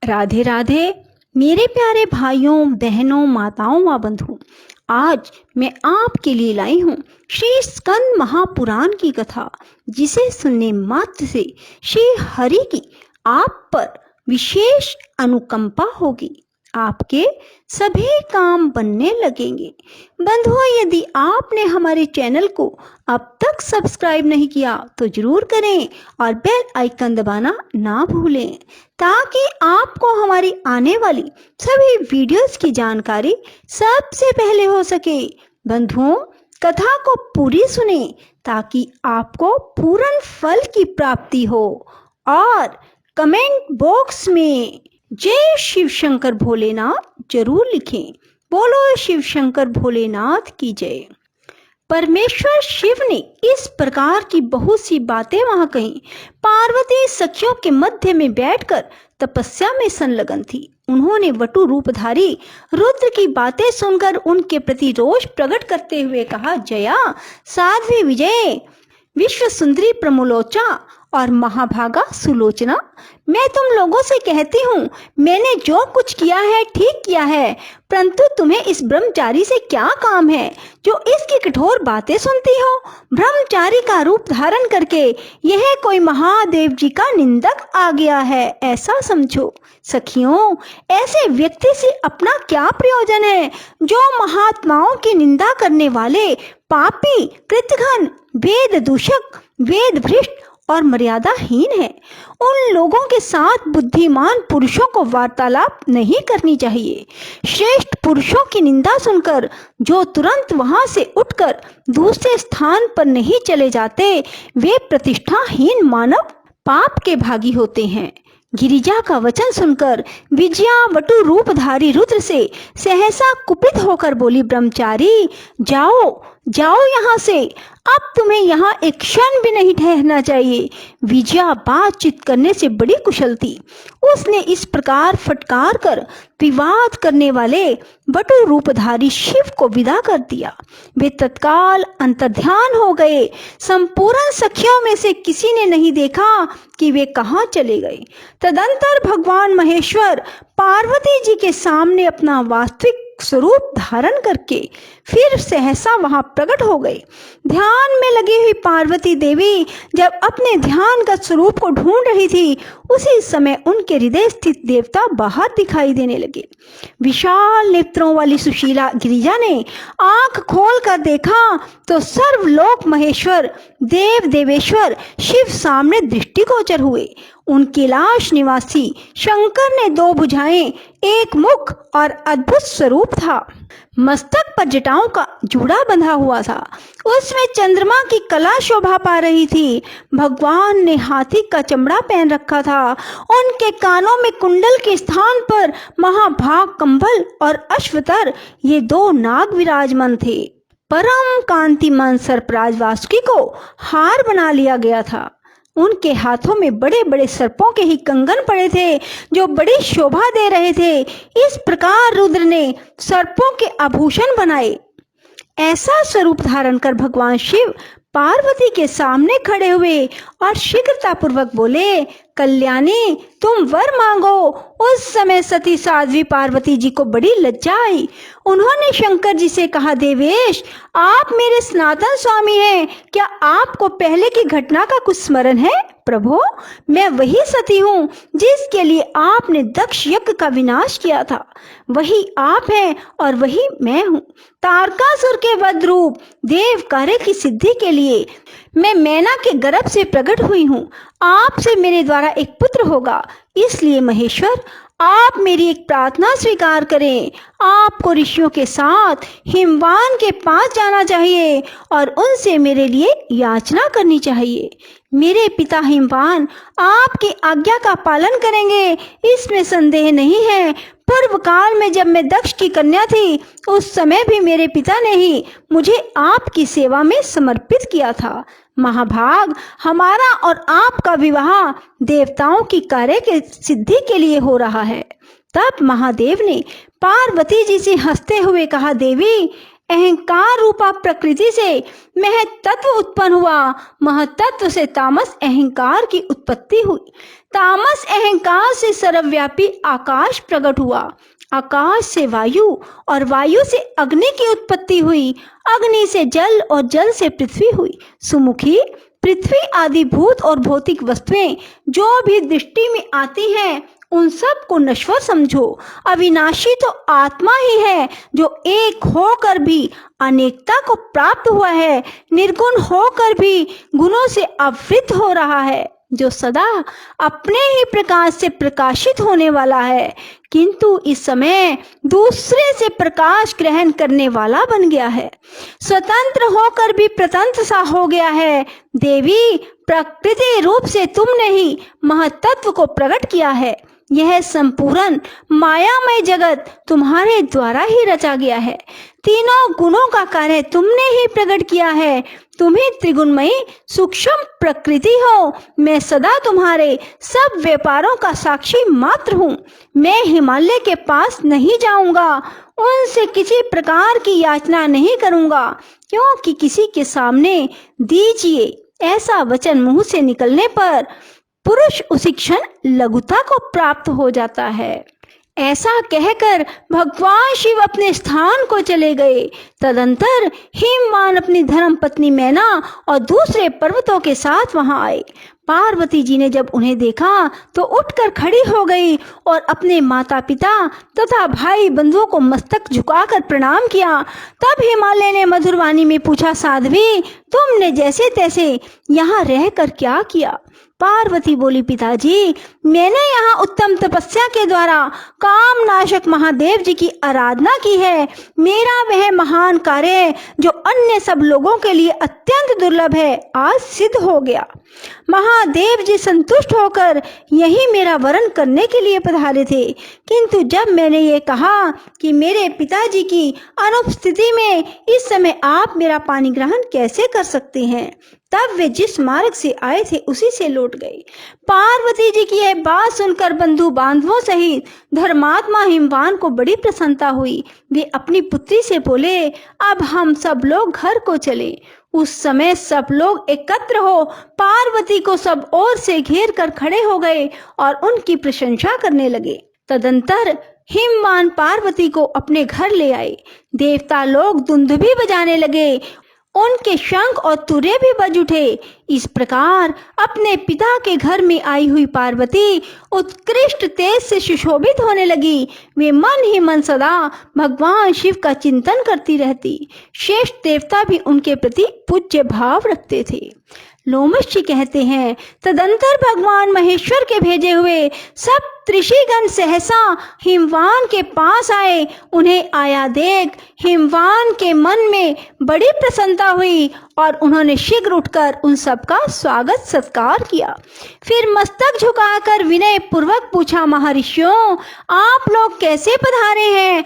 राधे राधे मेरे प्यारे भाइयों बहनों माताओं व बंधुओं, आज मैं आपके लिए लाई हूँ श्री स्कंद महापुराण की कथा, जिसे सुनने मात्र से श्री हरि की आप पर विशेष अनुकंपा होगी। आपके सभी काम बनने लगेंगे। बंधुओं, यदि आपने हमारे चैनल को अब तक सब्सक्राइब नहीं किया तो जरूर करें और बेल आइकन दबाना ना भूलें, ताकि आपको हमारी आने वाली सभी वीडियोस की जानकारी सबसे पहले हो सके। बंधुओं, कथा को पूरी सुने ताकि आपको पूर्ण फल की प्राप्ति हो और कमेंट बॉक्स में जय शिव शंकर भोलेनाथ जरूर लिखें। बोलो शिव शंकर भोलेनाथ की जय। परमेश्वर शिव ने इस प्रकार की बहुत सी बातें वहां कही। पार्वती सखियों के मध्य में बैठकर तपस्या में संलग्न थी। उन्होंने वटु रूपधारी रुद्र की बातें सुनकर उनके प्रति रोष प्रकट करते हुए कहा, जया, साध्वी विजय, विश्व सुंदरी प्रमोलोचा और महाभागा सुलोचना, मैं तुम लोगों से कहती हूँ, मैंने जो कुछ किया है ठीक किया है, परंतु तुम्हें इस ब्रह्मचारी से क्या काम है जो इसकी कठोर बातें सुनती हो। ब्रह्मचारी का रूप धारण करके यह कोई महादेव जी का निंदक आ गया है, ऐसा समझो। सखियों, ऐसे व्यक्ति से अपना क्या प्रयोजन है जो महात्माओं की निंदा करने वाले पापी, कृतघ्न, वेद दूषक, वेद भ्रष्ट और मर्यादाहीन है। उन लोगों के साथ बुद्धिमान पुरुषों को वार्तालाप नहीं करनी चाहिए। श्रेष्ठ पुरुषों की निंदा सुनकर जो तुरंत वहां से उठकर दूसरे स्थान पर नहीं चले जाते, वे प्रतिष्ठाहीन मानव पाप के भागी होते हैं। गिरिजा का वचन सुनकर विजया वटु रूपधारी रुद्र से सहसा कुपित होकर बोली, ब्रह्मचारी, जाओ जाओ यहाँ से, अब तुम्हें यहाँ एक क्षण भी नहीं ठहरना चाहिए। विजया बातचीत करने से बड़ी कुशल थी। उसने इस प्रकार फटकार कर विवाद करने वाले वटु रूपधारी शिव को विदा कर दिया। वे तत्काल अंतर्ध्यान हो गए। संपूर्ण सखियों में से किसी ने नहीं देखा कि वे कहाँ चले गए। तदंतर भगवान महेश्वर पार्वती जी के सामने अपना वास्तविक स्वरूप धारण करके फिर सहसा वहां प्रकट हो गए। ध्यान में लगी हुई पार्वती देवी जब अपने ध्यान का स्वरूप को ढूंढ रही थी, उसी समय उनके हृदय स्थित देवता बाहर दिखाई देने लगे। विशाल नेत्रों वाली सुशीला गिरिजा ने आंख खोल कर देखा तो सर्वलोक महेश्वर देव देवेश्वर शिव सामने दृष्टिगोचर हुए। उनकी लाश निवासी शंकर ने दो भुजाएं, एक मुख और अद्भुत स्वरूप था। मस्तक पर जटाओं का जूड़ा बंधा हुआ था। उसमें चंद्रमा की कला शोभा पा रही थी। भगवान ने हाथी का चमड़ा पहन रखा था। उनके कानों में कुंडल के स्थान पर महाभाग कंबल और अश्वतर, ये दो नाग विराजमान थे। परम कांतिमान सर्पराज वासुकी को हार बना लिया गया था। उनके हाथों में बड़े बड़े सर्पों के ही कंगन पड़े थे, जो बड़ी शोभा दे रहे थे। इस प्रकार रुद्र ने सर्पों के आभूषण बनाए। ऐसा स्वरूप धारण कर भगवान शिव पार्वती के सामने खड़े हुए और शीघ्रता पूर्वक बोले, कल्याणी, तुम वर मांगो। उस समय सती साध्वी पार्वती जी को बड़ी लज्जा आई। उन्होंने शंकर जी से कहा, देवेश, आप मेरे सनातन स्वामी हैं, क्या आपको पहले की घटना का कुछ स्मरण है? प्रभु, मैं वही सती हूँ जिसके लिए आपने दक्ष यज्ञ का विनाश किया था। वही आप हैं और वही मैं हूँ। तारकासुर के वध रूप देव कार्य की सिद्धि के लिए मैं मैना के गर्भ से प्रकट हुई हूँ। आपसे मेरे द्वारा एक पुत्र होगा, इसलिए महेश्वर, आप मेरी एक प्रार्थना स्वीकार करें। आपको ऋषियों के साथ हिमवान के पास जाना चाहिए और उनसे मेरे लिए याचना करनी चाहिए। मेरे पिता हिमवान आपकी आज्ञा का पालन करेंगे, इसमें संदेह नहीं है। पूर्व काल में जब मैं दक्ष की कन्या थी, उस समय भी मेरे पिता ने ही मुझे आपकी सेवा में समर्पित किया था। महाभाग, हमारा और आपका विवाह देवताओं की कार्य के सिद्धि के लिए हो रहा है। तब महादेव ने पार्वती जी से हंसते हुए कहा, देवी, अहंकार रूपा प्रकृति से महतत्व उत्पन्न हुआ, महतत्व से तामस अहंकार की उत्पत्ति हुई, तामस अहंकार से सर्वव्यापी आकाश प्रकट हुआ, आकाश से वायु और वायु से अग्नि की उत्पत्ति हुई, अग्नि से जल और जल से पृथ्वी हुई। सुमुखी, पृथ्वी आदि भूत और भौतिक वस्तुएं जो भी दृष्टि में आती हैं उन सब को नश्वर समझो। अविनाशी तो आत्मा ही है जो एक होकर भी अनेकता को प्राप्त हुआ है, निर्गुण होकर भी गुणों से आवृत हो रहा है, जो सदा अपने ही प्रकाश से प्रकाशित होने वाला है, किंतु इस समय दूसरे से प्रकाश ग्रहण करने वाला बन गया है, स्वतंत्र होकर भी प्रतंत्र सा हो गया है। देवी, प्रकृति रूप से तुमने ही महतत्व को प्रकट किया है। यह संपूर्ण मायामय जगत तुम्हारे द्वारा ही रचा गया है। तीनों गुणों का कार्य तुमने ही प्रकट किया है। तुम्ही त्रिगुणमयी सूक्ष्म प्रकृति हो। मैं सदा तुम्हारे सब व्यापारों का साक्षी मात्र हूँ। मैं हिमालय के पास नहीं जाऊंगा, उनसे किसी प्रकार की याचना नहीं करूंगा, क्योंकि किसी के सामने दीजिए ऐसा वचन मुंह से निकलने पर पुरुष उसी क्षण लघुता को प्राप्त हो जाता है। ऐसा कहकर भगवान शिव अपने स्थान को चले गए। तदंतर हिमवान अपनी धर्म पत्नी मैना और दूसरे पर्वतों के साथ वहां आए। पार्वती जी ने जब उन्हें देखा तो उठकर खड़ी हो गई और अपने माता पिता तथा भाई बंधुओं को मस्तक झुकाकर प्रणाम किया। तब हिमालय ने मधुरवाणी में पूछा, साध्वी, तुमने जैसे तैसे यहाँ रहकर क्या किया? पार्वती बोली, पिताजी, मैंने यहाँ उत्तम तपस्या के द्वारा काम नाशक महादेव जी की आराधना की है। मेरा वह महान कार्य जो अन्य सब लोगों के लिए अत्यंत दुर्लभ है आज सिद्ध हो गया। महादेव जी संतुष्ट होकर यही मेरा वरण करने के लिए पधारे थे, किंतु जब मैंने ये कहा कि मेरे पिताजी की अनुपस्थिति में इस समय आप मेरा पानी ग्रहण कैसे कर सकते हैं, तब वे जिस मार्ग से आए थे उसी से लौट गए। पार्वती जी की यह बात सुनकर बंधु बांधवों सहित धर्मात्मा हिमवान को बड़ी प्रसन्नता हुई। वे अपनी पुत्री से बोले, अब हम सब लोग घर को चले। उस समय सब लोग एकत्र हो पार्वती को सब ओर से घेर कर खड़े हो गए और उनकी प्रशंसा करने लगे। तदंतर हिमवान पार्वती को अपने घर ले आए। देवता लोग दुंदुभी बजाने लगे, उनके शंख और तुरे भी बज उठे। इस प्रकार अपने पिता के घर में आई हुई पार्वती उत्कृष्ट तेज से सुशोभित होने लगी। वे मन ही मन सदा भगवान शिव का चिंतन करती रहती। श्रेष्ठ देवता भी उनके प्रति पूज्य भाव रखते थे। लोमश जी कहते हैं, तदंतर भगवान महेश्वर के भेजे हुए सब ऋषिगण सहसा हिमवान के पास आए। उन्हें आया देख हिमवान के मन में बड़ी प्रसन्नता हुई और उन्होंने शीघ्र उठकर उन सबका स्वागत सत्कार किया। फिर मस्तक झुकाकर विनय पूर्वक पूछा, महर्षियों, आप लोग कैसे पधारे हैं?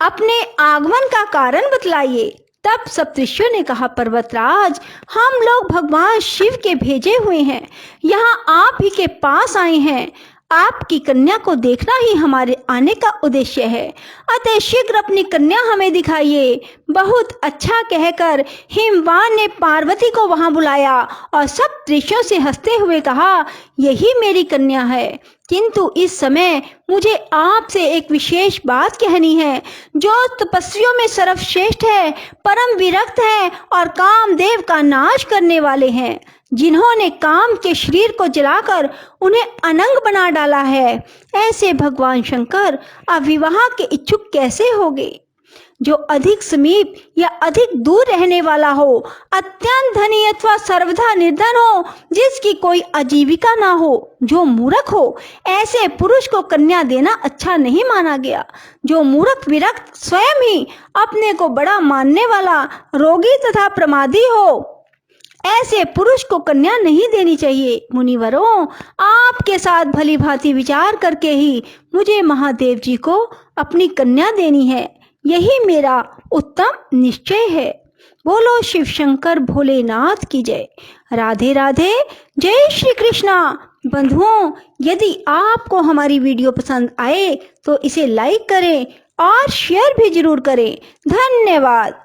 अपने आगमन का कारण बतलाइए। तब सप्तऋषियों ने कहा, पर्वतराज, हम लोग भगवान शिव के भेजे हुए हैं, यहाँ आप ही के पास आए हैं। आपकी कन्या को देखना ही हमारे आने का उद्देश्य है, अतः शीघ्र अपनी कन्या हमें दिखाइए। बहुत अच्छा कहकर हिमवान ने पार्वती को वहां बुलाया और सब ऋषियों से हंसते हुए कहा, यही मेरी कन्या है, किंतु इस समय मुझे आपसे एक विशेष बात कहनी है। जो तपस्वियों में सर्वश्रेष्ठ है, परम विरक्त है और कामदेव का नाश करने वाले हैं, जिन्होंने काम के शरीर को जलाकर उन्हें अनंग बना डाला है, ऐसे भगवान शंकर अविवाह के इच्छुक कैसे होंगे? जो अधिक समीप या अधिक दूर रहने वाला हो, अत्यंत धनी अथवा सर्वथा निर्धन हो, जिसकी कोई आजीविका ना हो, जो मूर्ख हो, ऐसे पुरुष को कन्या देना अच्छा नहीं माना गया। जो मूर्ख विरक्त, स्वयं ही अपने को बड़ा मानने वाला, रोगी तथा प्रमादी हो, ऐसे पुरुष को कन्या नहीं देनी चाहिए। मुनिवरों, आपके साथ भली भांति विचार करके ही मुझे महादेव जी को अपनी कन्या देनी है, यही मेरा उत्तम निश्चय है। बोलो शिव शंकर भोलेनाथ की जय। राधे राधे, जय श्री कृष्णा। बंधुओं, यदि आपको हमारी वीडियो पसंद आए तो इसे लाइक करें और शेयर भी जरूर करें। धन्यवाद।